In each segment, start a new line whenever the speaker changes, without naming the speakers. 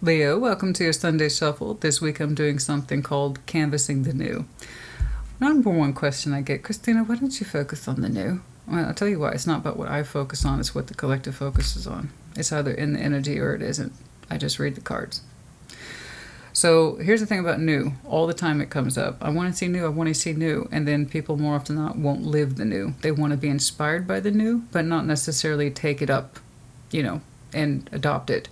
Leo, welcome to your Sunday Shuffle. This week I'm doing something called Canvassing the New. Number one question I get, Christina, why don't you focus on the new? Well, I'll tell you why. It's not about what I focus on, it's what the collective focuses on. It's either in the energy or it isn't. I just read the cards. So here's the thing about new. All the time it comes up. I want to see new, I want to see new. And then people more often than not won't live the new. They want to be inspired by the new, but not necessarily take it up, and adopt it.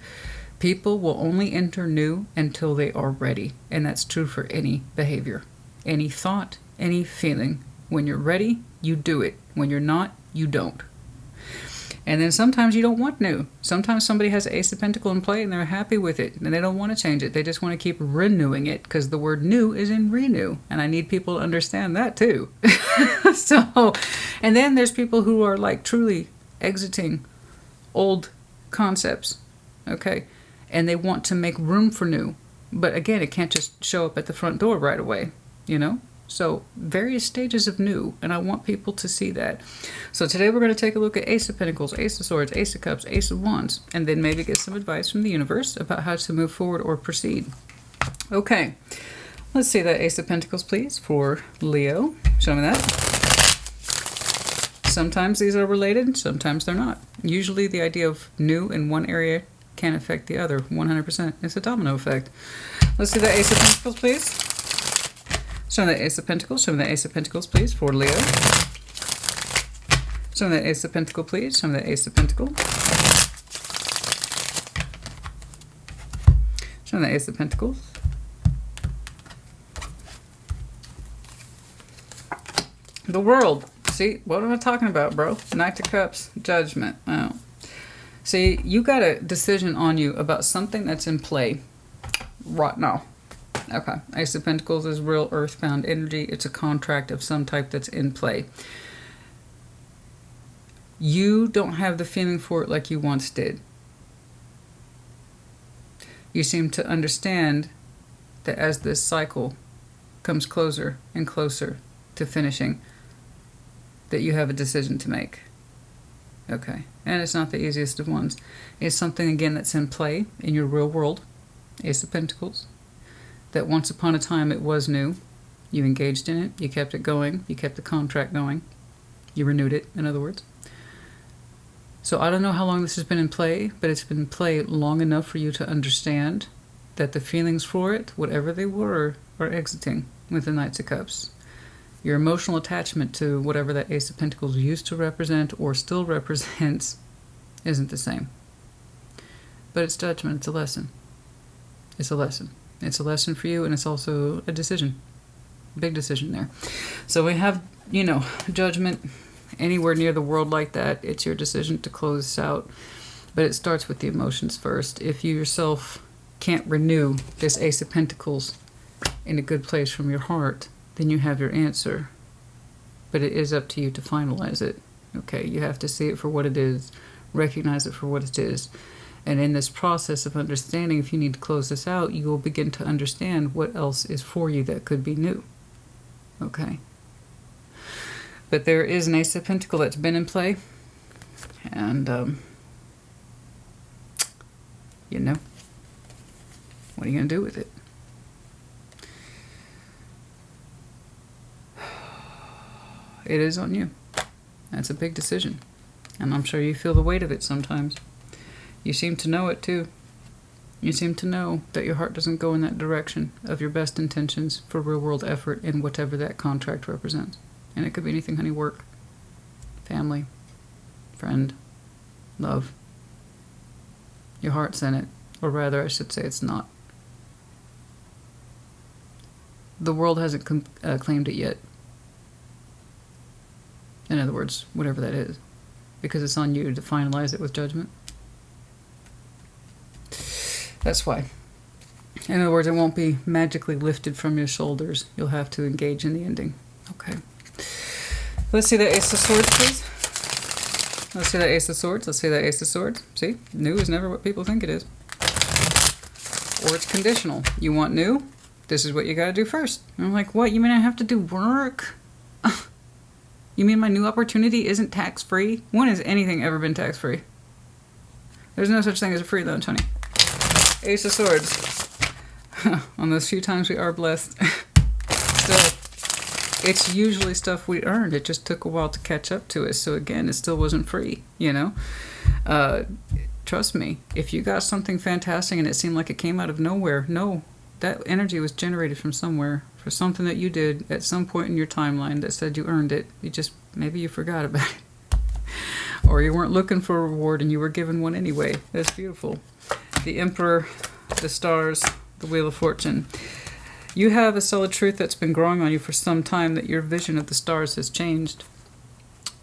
People will only enter new until they are ready. And that's true for any behavior, any thought, any feeling. When you're ready, you do it. When you're not, you don't. And then sometimes you don't want new. Sometimes somebody has Ace of Pentacle in play and they're happy with it. And they don't want to change it. They just want to keep renewing it because the word new is in renew. And I need people to understand that too. And then there's people who are like truly exiting old concepts. Okay. And they want to make room for new. But again, it can't just show up at the front door right away, So various stages of new, and I want people to see that. So today we're going to take a look at Ace of Pentacles, Ace of Swords, Ace of Cups, Ace of Wands, and then maybe get some advice from the universe about how to move forward or proceed. Okay, let's see that Ace of Pentacles, please, for Leo. Show me that. Sometimes these are related, sometimes they're not. Usually the idea of new in one area can affect the other 100%. It's a domino effect. Let's see the Ace of Pentacles, please. Show me the Ace of Pentacles. Show me the Ace of Pentacles, please, for Leo. Show me the Ace of Pentacle, please. Show me the Ace of Pentacle. Show me the Ace of Pentacles. The World. See, what am I talking about, bro? Knight of Cups, Judgment. Oh. See, you got a decision on you about something that's in play right now. Okay. Ace of Pentacles is real earthbound energy. It's a contract of some type that's in play. You don't have the feeling for it like you once did. You seem to understand that as this cycle comes closer and closer to finishing, that you have a decision to make. Okay. And it's not the easiest of ones. It's something, again, that's in play in your real world. Ace of Pentacles. That once upon a time it was new. You engaged in it. You kept it going. You kept the contract going. You renewed it, in other words. So I don't know how long this has been in play, but it's been in play long enough for you to understand that the feelings for it, whatever they were, are exiting with the Knights of Cups. Your emotional attachment to whatever that Ace of Pentacles used to represent or still represents isn't the same. But it's judgment. It's a lesson. It's a lesson. It's a lesson for you, and it's also a decision. Big decision there. So we have, judgment anywhere near the world like that. It's your decision to close this out. But it starts with the emotions first. If you yourself can't renew this Ace of Pentacles in a good place from your heart, then you have your answer. But it is up to you to finalize it. Okay, you have to see it for what it is, recognize it for what it is. And in this process of understanding, if you need to close this out, you will begin to understand what else is for you that could be new. Okay. But there is an Ace of Pentacle that's been in play. And, what are you going to do with it? It is on you. That's a big decision. And I'm sure you feel the weight of it sometimes. You seem to know it too. You seem to know that your heart doesn't go in that direction of your best intentions for real world effort in whatever that contract represents. And it could be anything, honey. Work, family, friend, love. Your heart's in it. Or rather, I should say it's not. The world hasn't claimed it yet. In other words, whatever that is. Because it's on you to finalize it with judgment. That's why. In other words, it won't be magically lifted from your shoulders. You'll have to engage in the ending. Okay. Let's see the Ace of Swords, please. Let's see the Ace of Swords. Let's see the Ace of Swords. See? New is never what people think it is. Or it's conditional. You want new? This is what you gotta do first. And I'm like, what? You mean I have to do work? You mean my new opportunity isn't tax-free? When has anything ever been tax-free? There's no such thing as a free lunch, honey. Ace of Swords. On those few times we are blessed. Still, it's usually stuff we earned. It just took a while to catch up to it. So again, it still wasn't free, you know? Trust me, if you got something fantastic and it seemed like it came out of nowhere, no, that energy was generated from somewhere, for something that you did at some point in your timeline that said you earned it. You just, maybe you forgot about it. Or you weren't looking for a reward and you were given one anyway. That's beautiful. The Emperor, the stars, the Wheel of Fortune. You have a solid truth that's been growing on you for some time, that your vision of the stars has changed.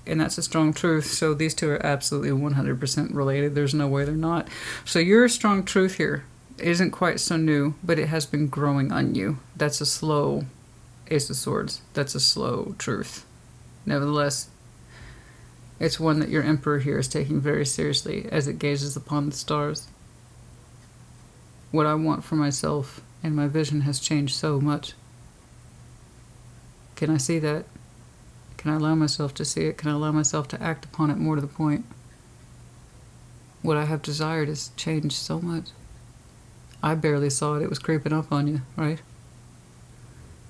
And that's a strong truth. So these two are absolutely 100% related. There's no way they're not. So your strong truth here isn't quite so new, but it has been growing on you. That's a slow Ace of Swords. That's a slow truth. Nevertheless, it's one that your Emperor here is taking very seriously as it gazes upon the stars. What I want for myself and my vision has changed so much. Can I see that? Can I allow myself to see it? Can I allow myself to act upon it more to the point? What I have desired has changed so much. I barely saw it. It was creeping up on you, right?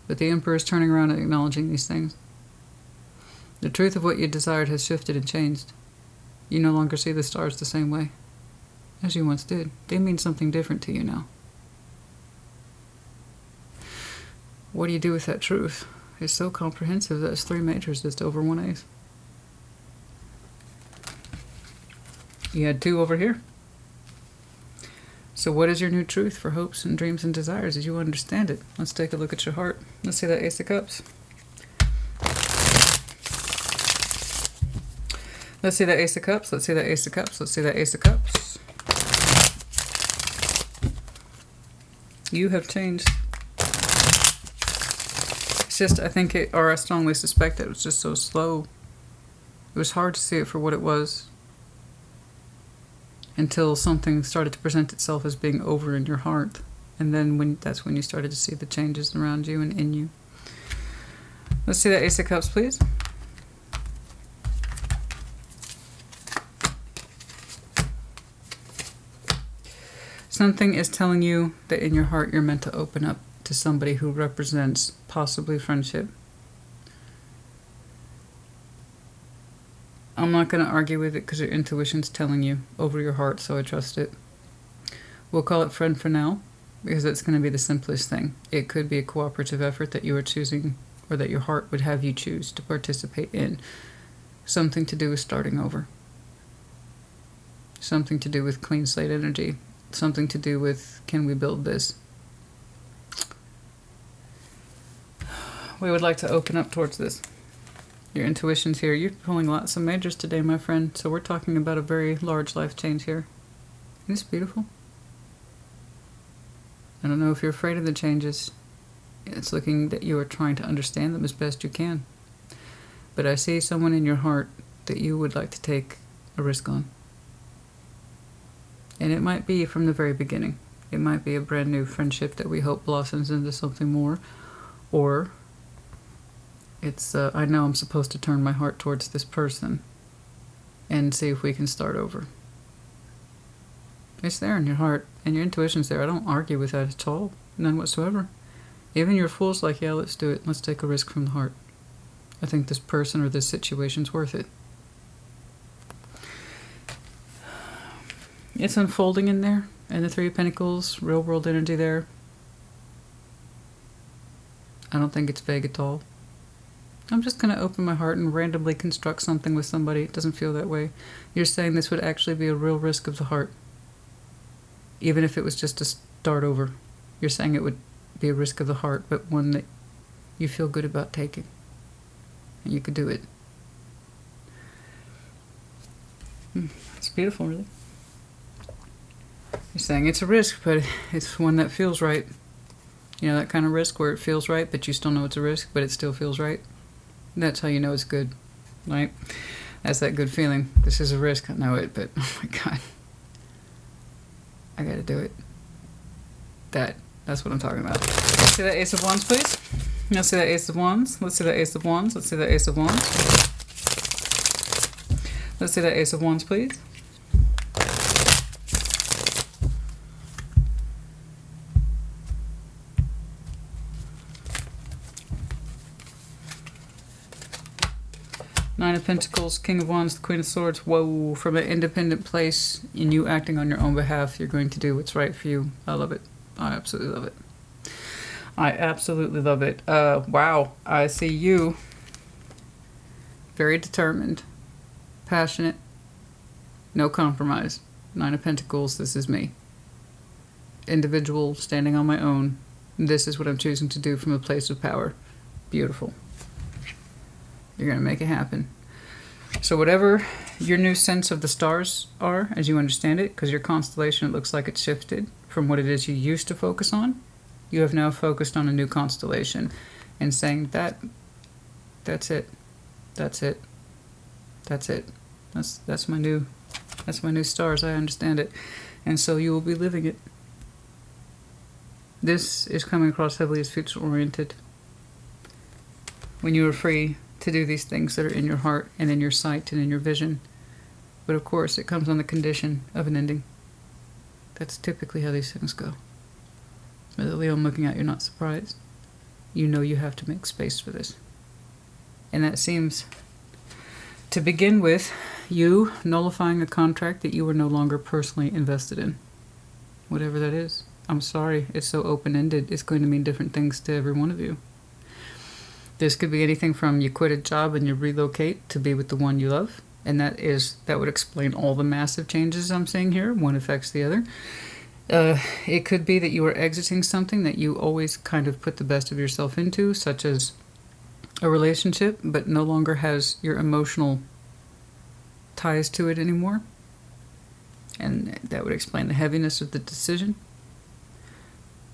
But the Emperor is turning around and acknowledging these things. The truth of what you desired has shifted and changed. You no longer see the stars the same way as you once did. They mean something different to you now. What do you do with that truth? It's so comprehensive that it's 3 majors just over 1 ace. You had 2 over here. So what is your new truth for hopes and dreams and desires as you understand it? Let's take a look at your heart. Let's see that Ace of Cups. Let's see that Ace of Cups. Let's see that Ace of Cups. Let's see that Ace of Cups. You have changed. It's just, I think it, or I strongly suspect that it was just so slow. It was hard to see it for what it was, until something started to present itself as being over in your heart. And then that's when you started to see the changes around you and in you. Let's see that Ace of Cups, please. Something is telling you that in your heart you're meant to open up to somebody who represents possibly friendship. I'm not going to argue with it because your intuition's telling you over your heart, so I trust it. We'll call it friend for now because it's going to be the simplest thing. It could be a cooperative effort that you are choosing, or that your heart would have you choose to participate in. Something to do with starting over. Something to do with clean slate energy. Something to do with, can we build this? We would like to open up towards this. Your intuition's here. You're pulling lots of majors today, my friend. So we're talking about a very large life change here. Isn't this beautiful? I don't know if you're afraid of the changes. It's looking that you are trying to understand them as best you can. But I see someone in your heart that you would like to take a risk on. And it might be from the very beginning. It might be a brand new friendship that we hope blossoms into something more. Or it's, I know I'm supposed to turn my heart towards this person and see if we can start over. It's there in your heart, and your intuition's there. I don't argue with that at all. None whatsoever. Even your fool's like, yeah, let's do it. Let's take a risk from the heart. I think this person or this situation's worth it. It's unfolding in there, and the 3 of Pentacles, real world energy there. I don't think it's vague at all. I'm just going to open my heart and randomly construct something with somebody. It doesn't feel that way. You're saying this would actually be a real risk of the heart. Even if it was just to start over. You're saying it would be a risk of the heart, but one that you feel good about taking. And you could do it. It's beautiful, really. You're saying it's a risk, but it's one that feels right. You know, that kind of risk where it feels right, but you still know it's a risk, but it still feels right. That's how you know it's good, right? That's that good feeling. This is a risk, I know it, but oh my God. I gotta do it. That's what I'm talking about. Let's see that Ace of Wands, please. Let's see that Ace of Wands. Let's see that Ace of Wands. Let's see that Ace of Wands. Let's see that Ace of Wands, please. Nine of Pentacles, King of Wands, the Queen of Swords. Whoa, from an independent place and you acting on your own behalf, you're going to do what's right for you. I love it. I absolutely love it. I absolutely love it. Wow, I see you. Very determined, passionate, no compromise. Nine of Pentacles, this is me. Individual, standing on my own. This is what I'm choosing to do from a place of power. Beautiful. You're going to make it happen. So whatever your new sense of the stars are, as you understand it, because your constellation, it looks like it's shifted from what it is you used to focus on. You have now focused on a new constellation and saying that's it. That's it. That's it. That's my new stars. I understand it. And so you will be living it. This is coming across heavily as future oriented. When you are free to do these things that are in your heart and in your sight and in your vision. But of course, it comes on the condition of an ending. That's typically how these things go. With the Leo, I'm looking at, you're not surprised. You know you have to make space for this. And that seems to begin with you nullifying a contract that you were no longer personally invested in. Whatever that is. I'm sorry, it's so open-ended. It's going to mean different things to every one of you. This could be anything from you quit a job and you relocate to be with the one you love. And that would explain all the massive changes I'm seeing here. One affects the other. It could be that you are exiting something that you always kind of put the best of yourself into, such as a relationship, but no longer has your emotional ties to it anymore. And that would explain the heaviness of the decision.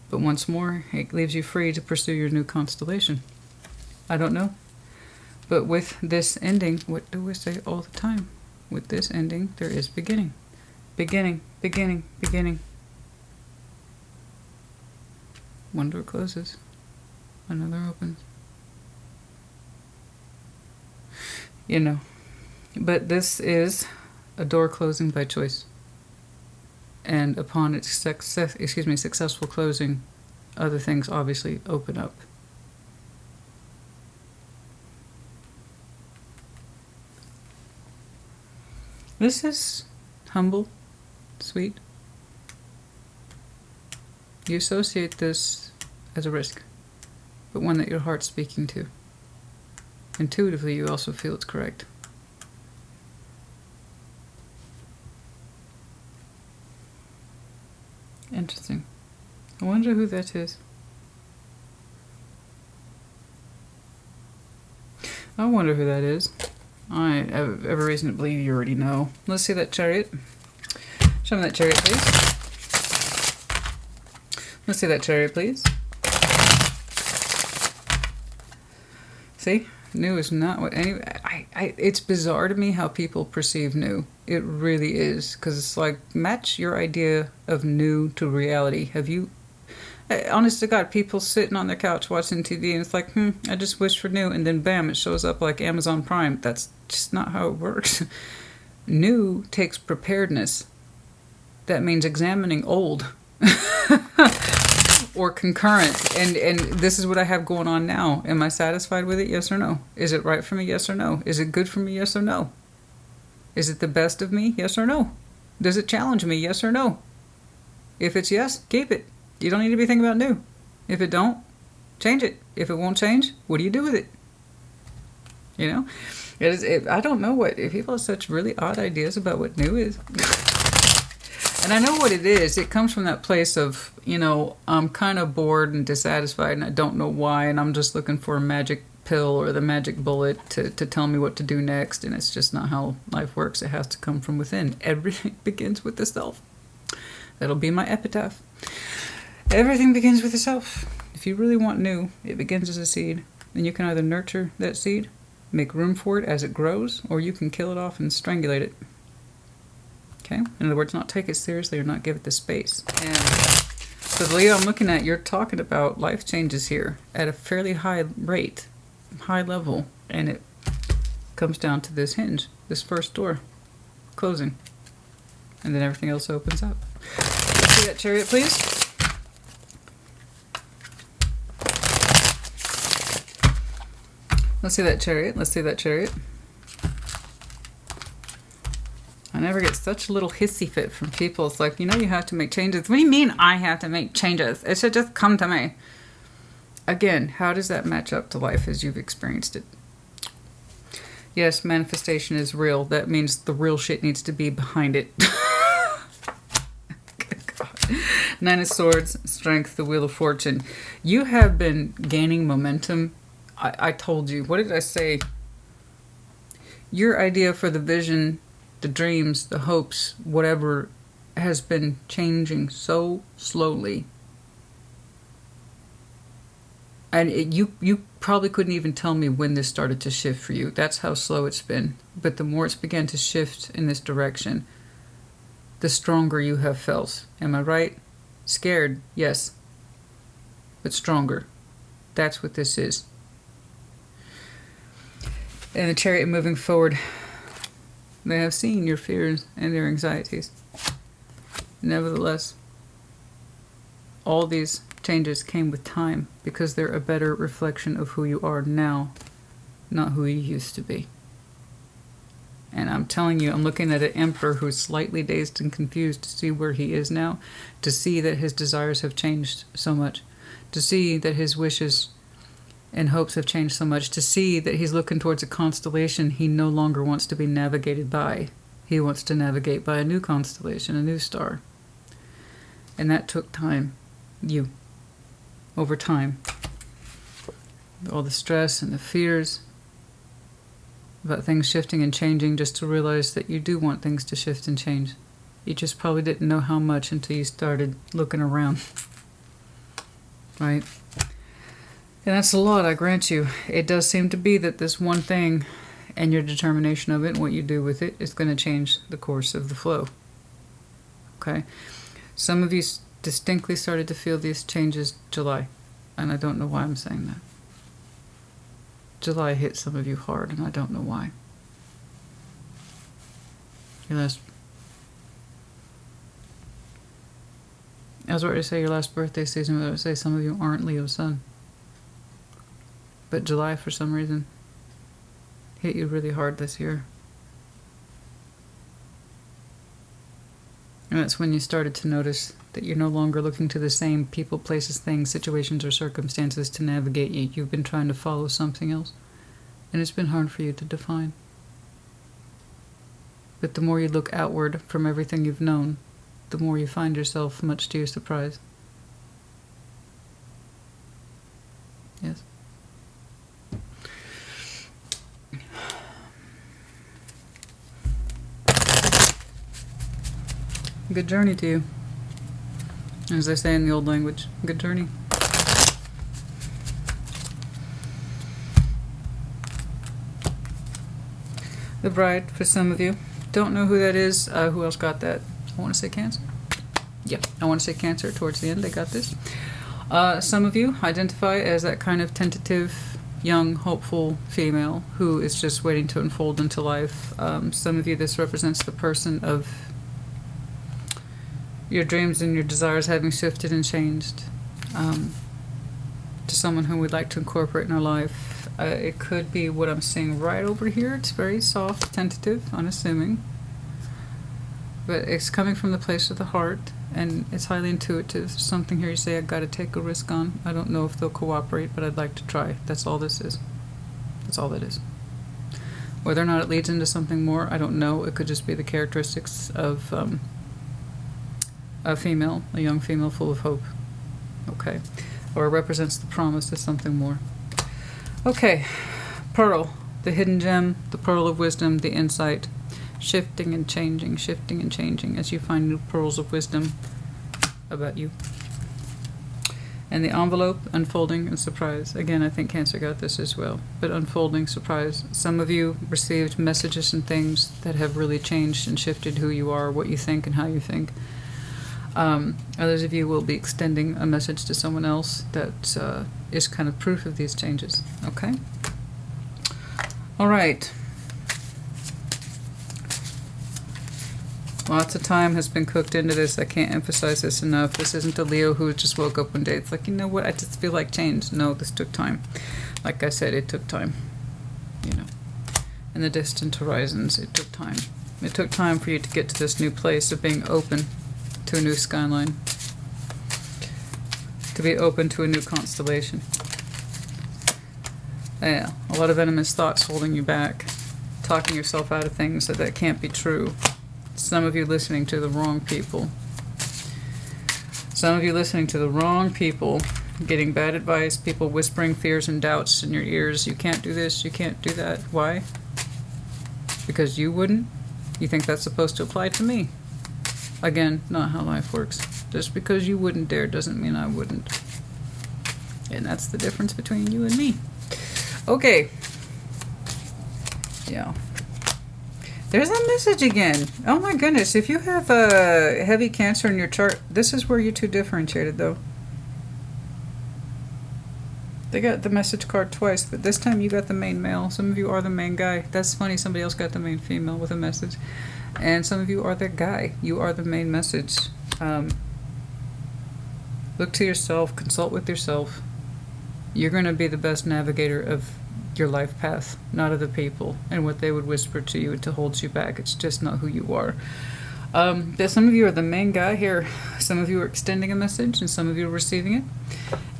But once more, it leaves you free to pursue your new constellation. I don't know. But with this ending, what do we say all the time? With this ending, there is beginning. Beginning, beginning, beginning. One door closes, another opens. You know, but this is a door closing by choice. And upon its successful closing, other things obviously open up. This is humble, sweet. You associate this as a risk, but one that your heart's speaking to. Intuitively, you also feel it's correct. Interesting. I wonder who that is. I wonder who that is. I have every reason to believe you already know. Let's see that Chariot. Show me that Chariot, please. Let's see that Chariot, please. See? New is not what any... it's bizarre to me how people perceive new. It really is. Because it's like, match your idea of new to reality. Have you... honest to God, people sitting on their couch watching TV and it's like, I just wish for new. And then bam, it shows up like Amazon Prime. That's just not how it works. New takes preparedness. That means examining old. Or concurrent. And this is what I have going on now. Am I satisfied with it? Yes or no? Is it right for me? Yes or no? Is it good for me? Yes or no? Is it the best of me? Yes or no? Does it challenge me? Yes or no? If it's yes, keep it. You don't need to be thinking about new. If it don't, change it. If it won't change, what do you do with it? You know? I don't know what... People have such really odd ideas about what new is. And I know what it is. It comes from that place of, you know, I'm kind of bored and dissatisfied and I don't know why, and I'm just looking for a magic pill or the magic bullet to tell me what to do next, and it's just not how life works. It has to come from within. Everything begins with the self. That'll be my epitaph. Everything begins with the self. If you really want new, it begins as a seed. And you can either nurture that seed, make room for it as it grows, or you can kill it off and strangulate it. Okay? In other words, not take it seriously or not give it the space. And so Leo, I'm looking at, you're talking about life changes here at a fairly high rate, high level, and it comes down to this hinge, this first door, closing. And then everything else opens up. Let's see that Chariot, please. Let's see that Chariot. Let's see that Chariot. never get such a little hissy fit from people. It's like, you know, you have to make changes. What do you mean I have to make changes? It should just come to me. Again, how does that match up to life as you've experienced it? Yes, manifestation is real. That means the real shit needs to be behind it. Nine of Swords, Strength, the Wheel of Fortune. You have been gaining momentum. I told you. What did I say? Your idea for the vision, the dreams, the hopes, whatever, has been changing so slowly. And you probably couldn't even tell me when this started to shift for you. That's how slow it's been. But the more it's began to shift in this direction, the stronger you have felt. Am I right? Scared, yes. But stronger. That's what this is. And the Chariot moving forward, they have seen your fears and your anxieties. Nevertheless, all these changes came with time because they're a better reflection of who you are now, not who you used to be. And I'm telling you, I'm looking at an emperor who's slightly dazed and confused to see where he is now, to see that his desires have changed so much, to see that his wishes and hopes have changed so much, to see that he's looking towards a constellation he no longer wants to be navigated by. He wants to navigate by a new constellation, a new star. And that took time. Over time. All the stress and the fears about things shifting and changing, just to realize that you do want things to shift and change. You just probably didn't know how much until you started looking around. Right? And that's a lot, I grant you. It does seem to be that this one thing and your determination of it and what you do with it is going to change the course of the flow. Okay? Some of you distinctly started to feel these changes July, and I don't know why I'm saying that. July hit some of you hard, and I don't know why. I was ready to say your last birthday season, but I would say some of you aren't Leo sun. But July, for some reason, hit you really hard this year. And that's when you started to notice that you're no longer looking to the same people, places, things, situations, or circumstances to navigate you. You've been trying to follow something else. And it's been hard for you to define. But the more you look outward from everything you've known, the more you find yourself, much to your surprise. Yes. Good journey to you. As they say in the old language, good journey. The Bride, for some of you. Don't know who that is. Who else got that? I want to say Cancer. Yeah, I want to say Cancer towards the end. They got this. Some of you identify as that kind of tentative, young, hopeful female who is just waiting to unfold into life. Some of you, this represents the person of your dreams and your desires having shifted and changed to someone who we'd like to incorporate in our life. It could be what I'm seeing right over here. It's very soft, tentative, unassuming. But it's coming from the place of the heart, and it's highly intuitive. Something here you say, I've got to take a risk on. I don't know if they'll cooperate, but I'd like to try. That's all this is. That's all that is. Whether or not it leads into something more, I don't know. It could just be the characteristics of a female, a young female full of hope. Okay. Or it represents the promise of something more. Okay. Pearl, the hidden gem, the pearl of wisdom, the insight. Shifting and changing as you find new pearls of wisdom about you. And the envelope, unfolding and surprise. Again, I think Cancer got this as well. But unfolding, surprise. Some of you received messages and things that have really changed and shifted who you are, what you think, and how you think. Others of you will be extending a message to someone else that is kind of proof of these changes. Okay? All right. Lots of time has been cooked into this. I can't emphasize this enough. This isn't a Leo who just woke up one day. It's like, you know what? I just feel like change. No, this took time. Like I said, it took time. You know. In the distant horizons, it took time. It took time for you to get to this new place of being open to a new skyline, to be open to a new constellation. Yeah, a lot of venomous thoughts holding you back, talking yourself out of things that can't be true. Some of you listening to the wrong people. Some of you listening to the wrong people, getting bad advice, people whispering fears and doubts in your ears. You can't do this, you can't do that. Why? Because you wouldn't? You think that's supposed to apply to me? Again, not how life works. Just because you wouldn't dare doesn't mean I wouldn't. And that's the difference between you and me. Okay. Yeah. There's that message again. Oh my goodness. If you have a heavy Cancer in your chart, this is where you're too differentiated, though. They got the message card twice, but this time you got the main male. Some of you are the main guy. That's funny. Somebody else got the main female with a message. And some of you are the guy. You are the main message. Look to yourself. Consult with yourself. You're going to be the best navigator of your life path, not other people and what they would whisper to you to hold you back. It's just not who you are. Some of you are the main guy here. Some of you are extending a message and some of you are receiving it.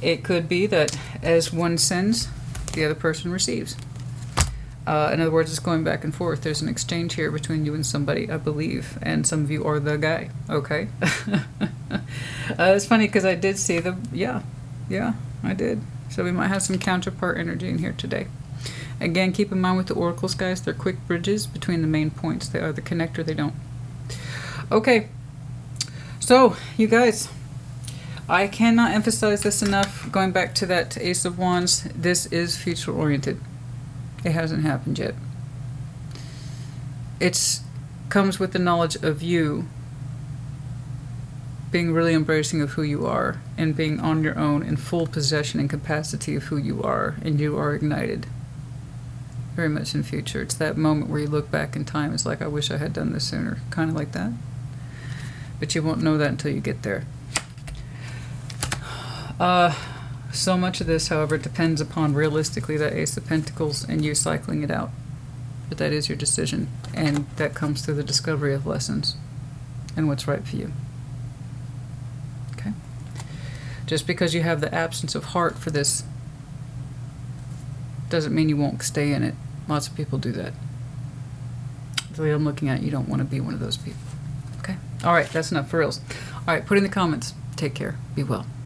It could be that as one sends, the other person receives. In other words, it's going back and forth. There's an exchange here between you and somebody, I believe, and some of you are the guy. Okay. It's funny because I did see the, yeah, I did. So we might have some counterpart energy in here today. Again, keep in mind with the oracles, guys, they're quick bridges between the main points. They are the connector, they don't. Okay. So, you guys, I cannot emphasize this enough. Going back to that Ace of Wands, this is future-oriented. It hasn't happened yet. It comes with the knowledge of you being really embracing of who you are and being on your own in full possession and capacity of who you are, and you are ignited very much in future. It's that moment where you look back in time. It's like, I wish I had done this sooner, kind of like that. But you won't know that until you get there. So much of this, however, depends upon realistically that Ace of Pentacles and you cycling it out. But that is your decision, and that comes through the discovery of lessons and what's right for you. Okay? Just because you have the absence of heart for this doesn't mean you won't stay in it. Lots of people do that. The way I'm looking at it, you don't want to be one of those people. Okay? All right, that's enough for reals. All right, put in the comments. Take care. Be well.